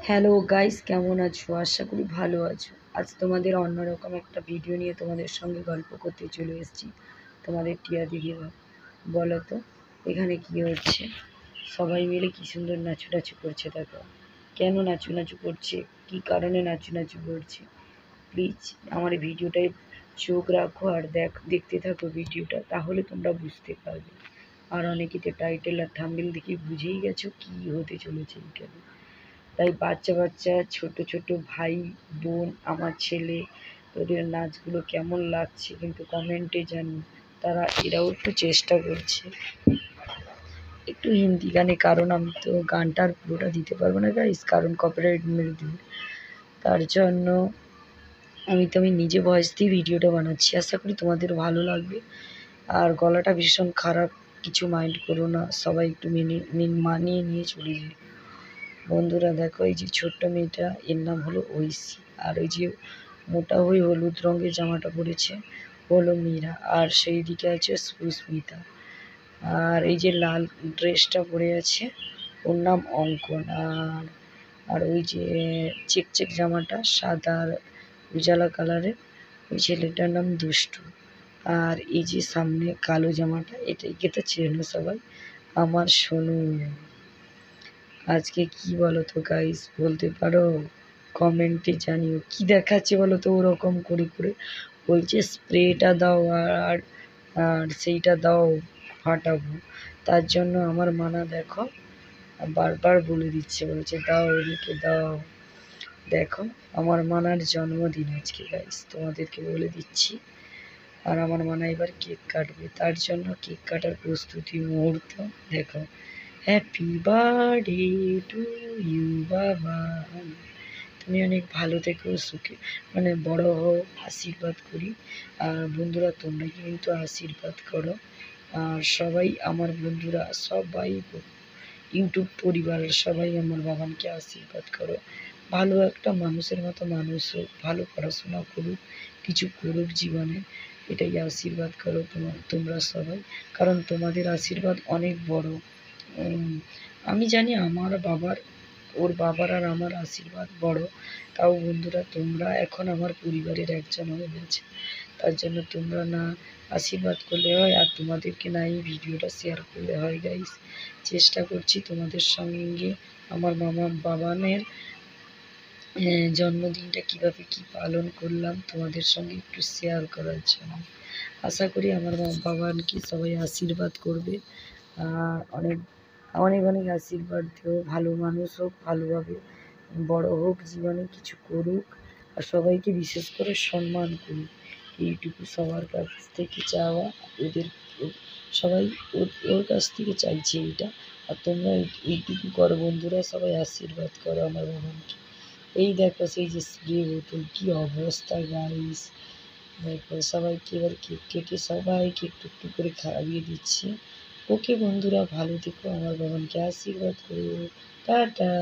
Hello guys, কেমন আছো? আশা করি ভালো আছো। আজ তোমাদের অন্যরকম একটা ভিডিও নিয়ে তোমাদের সঙ্গে গল্প করতে চলে এসেছি। তোমাদের টিয়া দিদিরা, বলো তো এখানে কি হচ্ছে? সবাই মিলে কি সুন্দর নাচু করছে, দেখো কেন নাচু করছে, কি কারণে নাচু করছে। প্লিজ আমার ভিডিওটায় চোখ রাখো আর দেখতে থাকো ভিডিওটা, তাহলে তোমরা বুঝতে পারবে। আর অনেকে তো টাইটেল আর থাম্বনেল দেখে বুঝেই গেছো কি হতে চলেছে এখানে। তাই বাচ্চা বাচ্চা ছোট ছোট ভাই বোন, আমার ছেলে, ওদের নাচগুলো কেমন লাগছে কিন্তু কমেন্টে জানি। এরাও একটু চেষ্টা করছে একটু হিন্দি গানে, কারণ আমি তো গানটার পুরোটা দিতে পারবো না গাইস, কারণ কপিরাইট মেরে দিবে। তার জন্য আমি নিজে ভয়েস দিয়ে ভিডিওটা বানাচ্ছি। আশা করি তোমাদের ভালো লাগবে। আর গলাটা ভীষণ খারাপ, কিছু মাইন্ড করো না, সবাই একটু মানিয়ে নিয়ে চলে যাবে। বন্ধুরা দেখো, এই যে ছোট্ট মেয়েটা, এর নাম হলো ঐশী। আর ওই যে মোটা হয়ে হলুদ রঙের জামাটা পরেছে হলো মীরা। আর সেই দিকে আছে সুস্মিতা। আর এই যে লাল ড্রেসটা পরে আছে, ওর নাম অঙ্কন। আর ওই যে চেক জামাটা সাদা আর উজালা কালারের, ওই ছেলেটার নাম দুষ্টু। আর এই যে সামনে কালো জামাটা, এটাকে তো চেনো সবাই, আমার সোনু। আজকে কি বলো তো গাইস, বলতে পারো? কমেন্টে জানিও কি দেখাচ্ছে বলো তো। ওরকম করে করে বলছে স্প্রেটা দাও আর আর সেইটা দাও, ফাটাবো। তার জন্য আমার মানা দেখো বারবার বলে দিচ্ছে, বলছে দাও এদিকে দাও। দেখো, আমার মানার জন্মদিন আজকে গাইস, তোমাদেরকে বলে দিচ্ছি। আর আমার মানা এবার কেক কাটবে, তার জন্য কেক কাটার প্রস্তুতি মুহূর্ত। দেখো, হ্যাপি বার্থডে টু ইউ বাবা, তুমি অনেক ভালো থেকো, সুখে বড় হও, আশীর্বাদ করি। আর বন্ধুরা তোমরা কিন্তু আশীর্বাদ করো। আর সবাই আমার বন্ধুরা সবাই, ইউটিউব পরিবারের সবাই আমার বাবানকে আশীর্বাদ করো। ভালো একটা মানুষের মতো মানুষ হোক, ভালো পড়াশোনা করুক, কিছু করুক জীবনে, এটাই আশীর্বাদ করো তোমরা সবাই। কারণ তোমাদের আশীর্বাদ অনেক বড়। আমি জানি ওর বাবার আর আমার আশীর্বাদ বড়। তাও বন্ধুরা তোমরা এখন আমার পরিবারের একজন হয়ে গেছে। তার জন্য তোমরা না আশীর্বাদ করলে হয়, আর তোমাদেরকে না এই ভিডিওটা শেয়ার করলে হয় গাইস। চেষ্টা করছি তোমাদের সঙ্গে আমার বাবানের জন্মদিনটা কিভাবে কি পালন করলাম তোমাদের সঙ্গে একটু শেয়ার করার জন্য। আশা করি আমার বাবানকে সবাই আশীর্বাদ করবে। অনেক অনেক অনেক আশীর্বাদ দিও, ভালো মানুষ হোক, ভালোভাবে বড় হোক, জীবনে কিছু করুক, আর সবাইকে বিশেষ করে সম্মান করুক। এইটুকু সবার কাছ থেকে চাওয়া। ওদের সবাই ওর কাছ থেকে চাইছে এইটা। আর তোমরা এইটুকু করো বন্ধুরা, সবাই আশীর্বাদ করো আমার বাবাকে। এই দেখো সেই যে স্প্রে বোতল, কি অবস্থা গাইস। দেখো সবাইকে এবার কেক কেটে সবাইকে একটু একটু করে খাইয়ে দিচ্ছি। ওকে বন্ধুরা, ভালো থেকো, আমার বাবানকে আশীর্বাদ করো। টাটা।